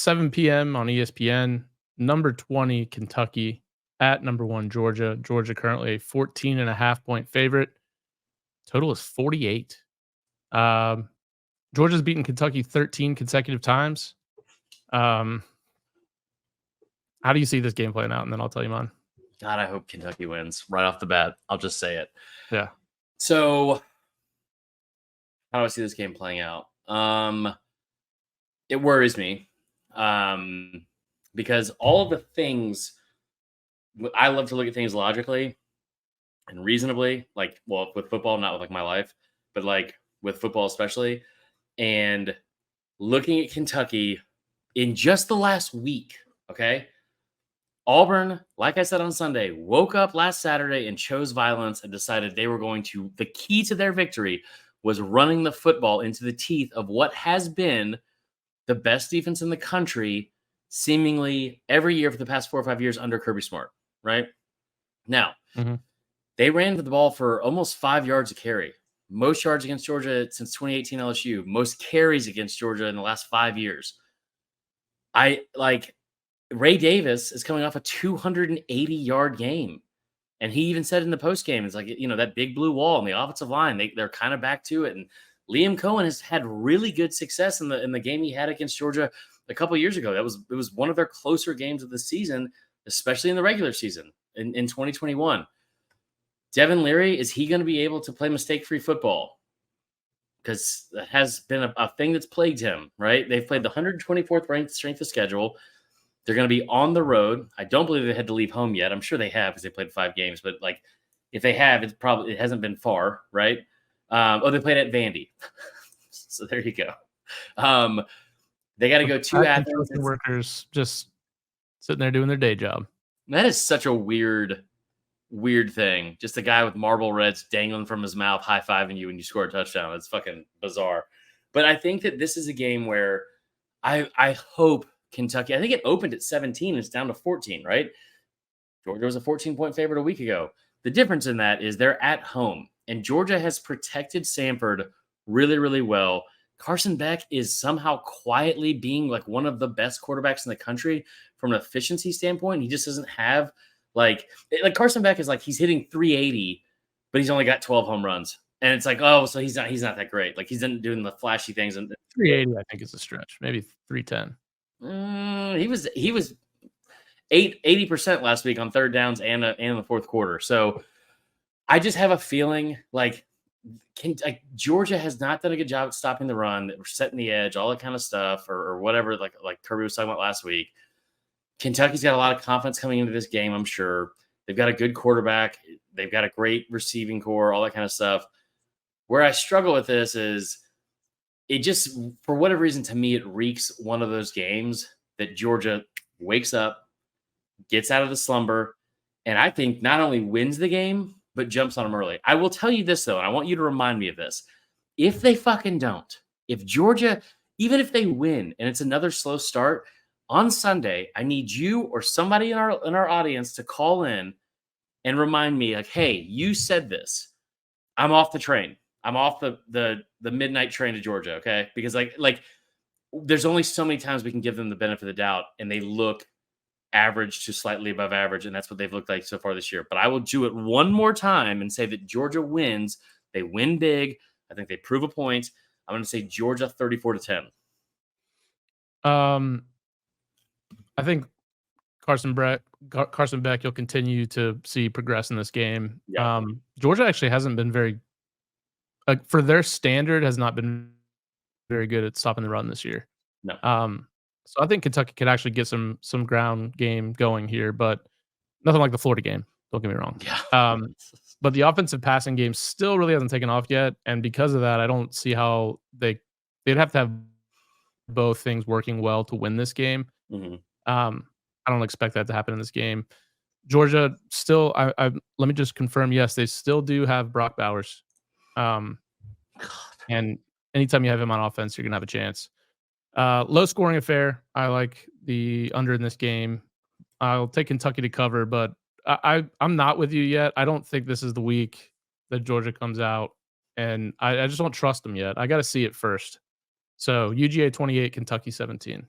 7 p.m. on ESPN. Number 20, Kentucky at number 1, Georgia. Georgia currently a 14.5-point favorite. Total is 48. Georgia's beaten Kentucky 13 consecutive times. How do you see this game playing out? And then I'll tell you mine. God, I hope Kentucky wins right off the bat. I'll just say it. Yeah. So, how do I see this game playing out? It worries me because all of the things, I love to look at things logically and reasonably, like, well, with football, not with like my life, but like with football especially. And looking at Kentucky in just the last week, okay? Auburn, like I said on Sunday, woke up last Saturday and chose violence and decided they were going to, the key to their victory was running the football into the teeth of what has been the best defense in the country seemingly every year for the past 4 or 5 years under Kirby Smart, right? Now, they ran the ball for almost 5 yards a carry. Most yards against Georgia since 2018 LSU. Most carries against Georgia in the last 5 years. Ray Davis is coming off a 280-yard game. And he even said in the postgame, it's like, that big blue wall on the offensive line, they're kind of back to it. And Liam Cohen has had really good success in the game he had against Georgia a couple of years ago. It was one of their closer games of the season, especially in the regular season in 2021. Devin Leary, is he going to be able to play mistake-free football? Because that has been a thing that's plagued him, right? They've played the 124th ranked strength of schedule. They're going to be on the road. I don't believe they had to leave home yet. I'm sure they have because they played 5 games. But like, if they have, it hasn't been far, right? They played at Vandy, so there you go. They got to go to Athens. Workers just sitting there doing their day job. That is such a weird thing. Just a guy with marble reds dangling from his mouth, high-fiving you when you score a touchdown. It's fucking bizarre. But I think that this is a game where I hope Kentucky, I think it opened at 17. It's down to 14, right? Georgia was a 14-point favorite a week ago. The difference in that is they're at home, and Georgia has protected Samford really, really well. Carson Beck is somehow quietly being like one of the best quarterbacks in the country from an efficiency standpoint. He just doesn't have like Carson Beck is like, he's hitting 380, but he's only got 12 home runs. And it's like, oh, so he's not that great. Like, he's not doing the flashy things. And 380, I think, is a stretch. Maybe 310. He was 80% last week on third downs and in the fourth quarter. So I just have a feeling like Georgia has not done a good job at stopping the run, setting the edge, all that kind of stuff, or whatever. Like Kirby was talking about last week. Kentucky's got a lot of confidence coming into this game. I'm sure they've got a good quarterback. They've got a great receiving core, all that kind of stuff. Where I struggle with this is it just, for whatever reason, to me, it reeks one of those games that Georgia wakes up, gets out of the slumber, and I think not only wins the game, but jumps on them early. I will tell you this, though, and I want you to remind me of this. If they fucking don't, if Georgia, even if they win and it's another slow start, on Sunday, I need you or somebody in our audience to call in and remind me, like, hey, you said this. I'm off the train. I'm off the midnight train to Georgia, okay? Because like there's only so many times we can give them the benefit of the doubt, and they look average to slightly above average, and that's what they've looked like so far this year. But I will do it one more time and say that Georgia wins. They win big. I think they prove a point. I'm going to say Georgia 34-10. I think Carson Beck, you'll continue to see progress in this game. Yeah. Georgia actually hasn't been very, for their standard, has not been very good at stopping the run this year. No. So I think Kentucky could actually get some ground game going here, but nothing like the Florida game. Don't get me wrong. Yeah. But the offensive passing game still really hasn't taken off yet, and because of that, I don't see how they'd have to have both things working well to win this game. Mm-hmm. I don't expect that to happen in this game. Georgia still, let me just confirm, yes, they still do have Brock Bowers. And anytime you have him on offense, you're going to have a chance. Low scoring affair. I like the under in this game. I'll take Kentucky to cover, but I'm not with you yet. I don't think this is the week that Georgia comes out, and I just don't trust them yet. I got to see it first. So UGA 28, Kentucky 17.